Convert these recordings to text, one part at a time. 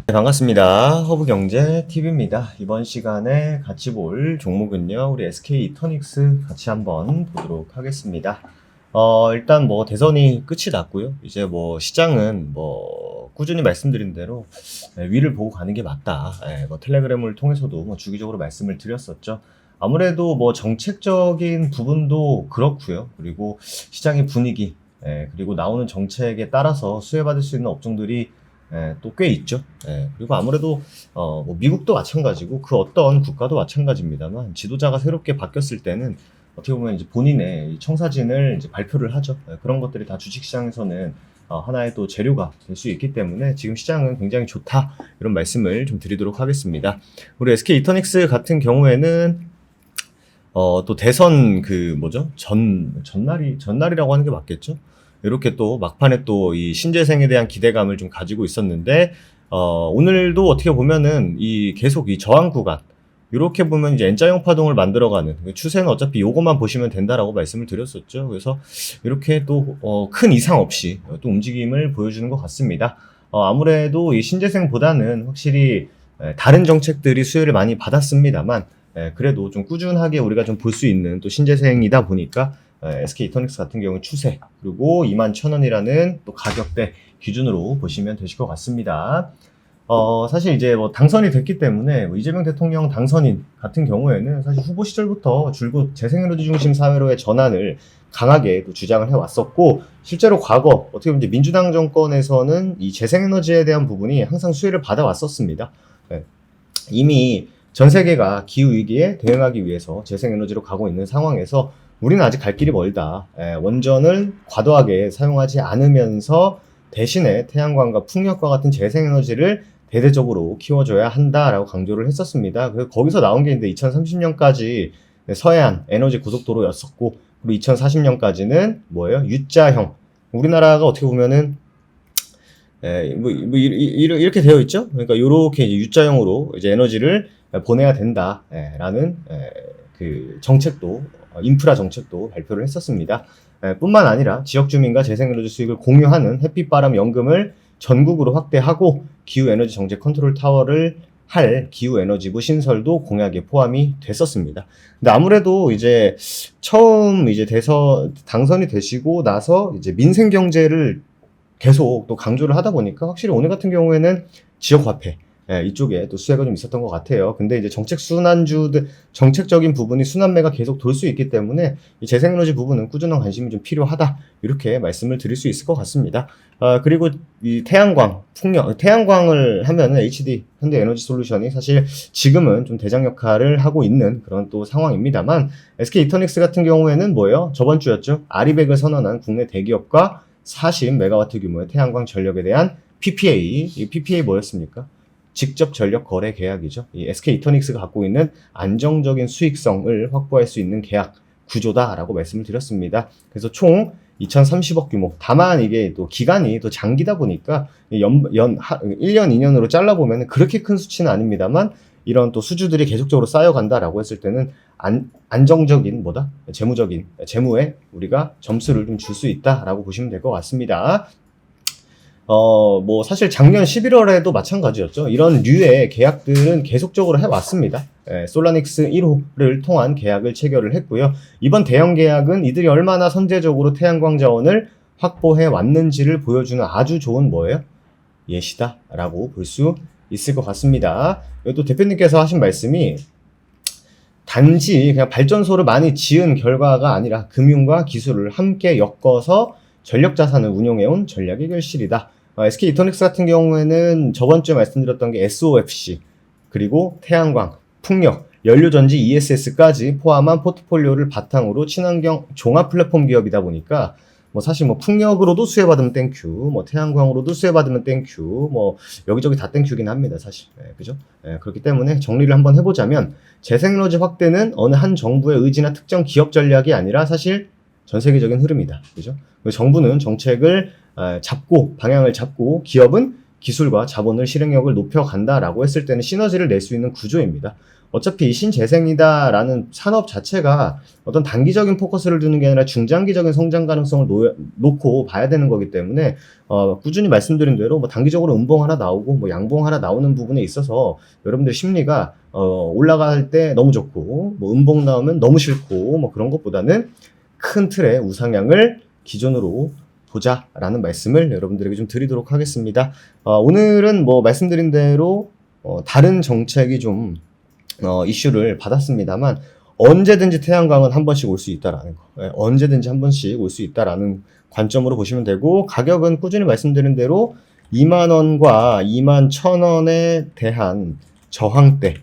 네, 반갑습니다. 허브경제TV입니다. 이번 시간에 같이 볼 종목은요, 우리 SK이터닉스 같이 한번 보도록 하겠습니다. 일단 뭐 대선이 끝이 났고요. 이제 뭐 시장은 뭐 꾸준히 말씀드린 대로 위를 보고 가는 게 맞다. 뭐 텔레그램을 통해서도 뭐 주기적으로 말씀을 드렸었죠. 아무래도 뭐 정책적인 부분도 그렇고요. 그리고 시장의 분위기, 그리고 나오는 정책에 따라서 수혜받을 수 있는 업종들이 또 꽤 있죠. 그리고 아무래도 뭐 미국도 마찬가지고 그 어떤 국가도 마찬가지입니다만 지도자가 새롭게 바뀌었을 때는 어떻게 보면 이제 본인의 이 청사진을 이제 발표를 하죠. 그런 것들이 다 주식시장에서는 하나의 또 재료가 될 수 있기 때문에 지금 시장은 굉장히 좋다 이런 말씀을 좀 드리도록 하겠습니다. 우리 SK이터닉스 같은 경우에는 또 대선 그 뭐죠? 전날이라고 하는 게 맞겠죠? 이렇게 또 막판에 또 이 신재생에 대한 기대감을 좀 가지고 있었는데, 오늘도 어떻게 보면은 이 계속 이 저항 구간, 이렇게 보면 이제 N자형 파동을 만들어가는 추세는 어차피 요것만 보시면 된다라고 말씀을 드렸었죠. 그래서 이렇게 또, 큰 이상 없이 또 움직임을 보여주는 것 같습니다. 아무래도 이 신재생보다는 확실히 다른 정책들이 수혜를 많이 받았습니다만, 그래도 좀 꾸준하게 우리가 좀 볼 수 있는 또 신재생이다 보니까 SK이터닉스 같은 경우는 추세 그리고 21,000원이라는 또 가격대 기준으로 보시면 되실 것 같습니다. 사실 이제 뭐 당선이 됐기 때문에 뭐 이재명 대통령 당선인 같은 경우에는 사실 후보 시절부터 줄곧 재생에너지 중심 사회로의 전환을 강하게 또 주장을 해왔었고, 실제로 과거 어떻게 보면 이제 민주당 정권에서는 이 재생에너지에 대한 부분이 항상 수혜를 받아왔었습니다. 이미 전 세계가 기후위기에 대응하기 위해서 재생에너지로 가고 있는 상황에서 우리는 아직 갈 길이 멀다. 원전을 과도하게 사용하지 않으면서 대신에 태양광과 풍력과 같은 재생에너지를 대대적으로 키워줘야 한다라고 강조를 했었습니다. 그래서 거기서 나온 게 이제 2030년까지 서해안 에너지 고속도로였었고, 그리고 2040년까지는 뭐예요? U자형. 우리나라가 어떻게 보면은 이렇게 되어 있죠? 그러니까 이렇게 이제 U자형으로 이제 에너지를 보내야 된다라는 그 정책도, 인프라 정책도 발표를 했었습니다. 뿐만 아니라 지역 주민과 재생에너지 수익을 공유하는 햇빛바람 연금을 전국으로 확대하고 기후에너지 정책 컨트롤 타워를 할 기후에너지부 신설도 공약에 포함이 됐었습니다. 근데 아무래도 이제 처음 이제 당선이 되시고 나서 이제 민생 경제를 계속 또 강조를 하다 보니까 확실히 오늘 같은 경우에는 지역 화폐, 이쪽에 또 수혜가 좀 있었던 것 같아요. 근데 이제 정책적인 부분이 순환매가 계속 돌 수 있기 때문에 이 재생에너지 부분은 꾸준한 관심이 좀 필요하다. 이렇게 말씀을 드릴 수 있을 것 같습니다. 그리고 이 태양광, 풍력, 태양광을 하면은 HD, 현대에너지솔루션이 사실 지금은 좀 대장 역할을 하고 있는 그런 또 상황입니다만, SK이터닉스 같은 경우에는 뭐예요? 저번 주였죠. 아리백을 선언한 국내 대기업과 40메가와트 규모의 태양광 전력에 대한 PPA, 이 PPA 뭐였습니까? 직접 전력 거래 계약이죠. 이 SK이터닉스가 갖고 있는 안정적인 수익성을 확보할 수 있는 계약 구조다라고 말씀을 드렸습니다. 그래서 총 2030억 규모. 다만 이게 또 기간이 또 장기다 보니까 1년, 2년으로 잘라보면 그렇게 큰 수치는 아닙니다만, 이런 또 수주들이 계속적으로 쌓여간다라고 했을 때는 안정적인 재무에 우리가 점수를 좀 줄 수 있다라고 보시면 될 것 같습니다. 뭐 사실 작년 11월에도 마찬가지였죠. 이런 류의 계약들은 계속적으로 해왔습니다. 솔라닉스 1호를 통한 계약을 체결을 했고요. 이번 대형 계약은 이들이 얼마나 선제적으로 태양광 자원을 확보해 왔는지를 보여주는 아주 좋은 예시다라고 볼 수 있을 것 같습니다. 또 대표님께서 하신 말씀이 단지 그냥 발전소를 많이 지은 결과가 아니라 금융과 기술을 함께 엮어서 전력 자산을 운용해온 전략의 결실이다. SK이터닉스 같은 경우에는 저번 주에 말씀드렸던 게 SOFC, 그리고 태양광, 풍력, 연료전지 ESS까지 포함한 포트폴리오를 바탕으로 친환경 종합 플랫폼 기업이다 보니까 뭐 사실 뭐 풍력으로도 수혜받으면 땡큐, 뭐 태양광으로도 수혜받으면 땡큐, 뭐 여기저기 다 땡큐긴 합니다, 사실. 그죠? 그렇기 때문에 정리를 한번 해보자면, 재생에너지 확대는 어느 한 정부의 의지나 특정 기업 전략이 아니라 사실 전 세계적인 흐름이다. 그죠? 정부는 정책을 방향을 잡고, 기업은 기술과 자본을 실행력을 높여간다라고 했을 때는 시너지를 낼 수 있는 구조입니다. 어차피 신재생이다라는 산업 자체가 어떤 단기적인 포커스를 두는 게 아니라 중장기적인 성장 가능성을 놓고 봐야 되는 거기 때문에 꾸준히 말씀드린 대로 뭐 단기적으로 음봉 하나 나오고 뭐 양봉 하나 나오는 부분에 있어서 여러분들 심리가 올라갈 때 너무 좋고 뭐 음봉 나오면 너무 싫고 뭐 그런 것보다는 큰 틀의 우상향을 기존으로 보자라는 말씀을 여러분들에게 좀 드리도록 하겠습니다. 오늘은 뭐 말씀드린 대로 다른 정책이 좀 이슈를 받았습니다만 언제든지 태양광은 한 번씩 올 수 있다라는 거, 언제든지 한 번씩 올 수 있다라는 관점으로 보시면 되고, 가격은 꾸준히 말씀드린 대로 2만원과 21,000원에 대한 저항대를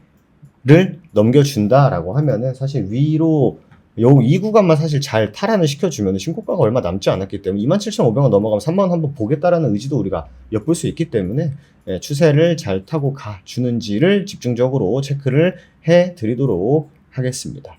넘겨준다라고 하면은 사실 위로 이 구간만 사실 잘 탈환을 시켜주면 신고가가 얼마 남지 않았기 때문에 27,500원 넘어가면 3만원 한번 보겠다라는 의지도 우리가 엿볼 수 있기 때문에 추세를 잘 타고 가주는지를 집중적으로 체크를 해 드리도록 하겠습니다.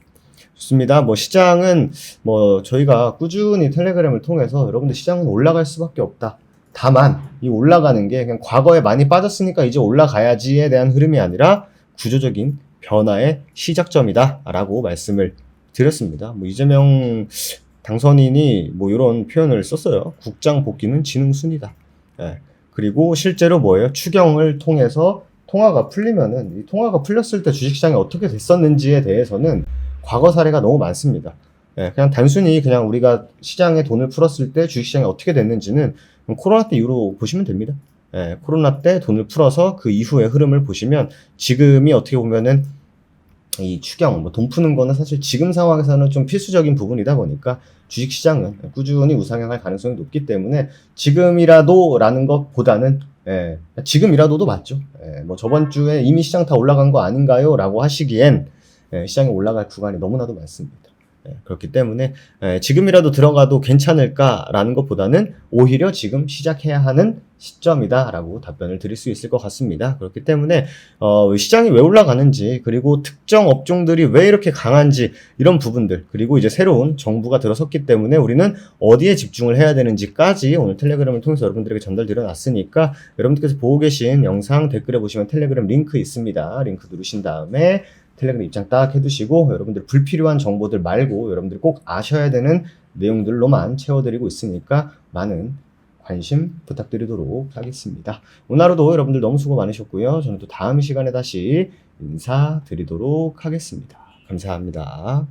좋습니다. 뭐 시장은 뭐 저희가 꾸준히 텔레그램을 통해서 여러분들 시장은 올라갈 수밖에 없다. 다만 이 올라가는 게 그냥 과거에 많이 빠졌으니까 이제 올라가야지에 대한 흐름이 아니라 구조적인 변화의 시작점이다 라고 말씀을 드렸습니다. 뭐 이재명 당선인이 뭐 이런 표현을 썼어요. 국장 복귀는 지능순이다. 그리고 실제로 뭐예요? 추경을 통해서 통화가 풀리면은 이 통화가 풀렸을 때 주식시장이 어떻게 됐었는지에 대해서는 과거 사례가 너무 많습니다. 그냥 단순히 그냥 우리가 시장에 돈을 풀었을 때 주식시장이 어떻게 됐는지는 코로나 때 이후로 보시면 됩니다. 코로나 때 돈을 풀어서 그 이후의 흐름을 보시면 지금이 어떻게 보면은 이 추경, 뭐 돈 푸는 거는 사실 지금 상황에서는 좀 필수적인 부분이다 보니까 주식시장은 꾸준히 우상향할 가능성이 높기 때문에 지금이라도라는 것보다는 지금이라도도 맞죠. 뭐 저번 주에 이미 시장 다 올라간 거 아닌가요? 라고 하시기엔 시장이 올라갈 구간이 너무나도 많습니다. 그렇기 때문에 지금이라도 들어가도 괜찮을까라는 것보다는 오히려 지금 시작해야 하는 시점이다라고 답변을 드릴 수 있을 것 같습니다. 그렇기 때문에 시장이 왜 올라가는지, 그리고 특정 업종들이 왜 이렇게 강한지, 이런 부분들, 그리고 이제 새로운 정부가 들어섰기 때문에 우리는 어디에 집중을 해야 되는지까지 오늘 텔레그램을 통해서 여러분들에게 전달드려 놨으니까 여러분들께서 보고 계신 영상 댓글에 보시면 텔레그램 링크 있습니다. 링크 누르신 다음에 텔레그램 입장 딱 해두시고 여러분들 불필요한 정보들 말고 여러분들이 꼭 아셔야 되는 내용들로만 채워드리고 있으니까 많은 관심 부탁드리도록 하겠습니다. 오늘 하루도 여러분들 너무 수고 많으셨고요. 저는 또 다음 시간에 다시 인사드리도록 하겠습니다. 감사합니다.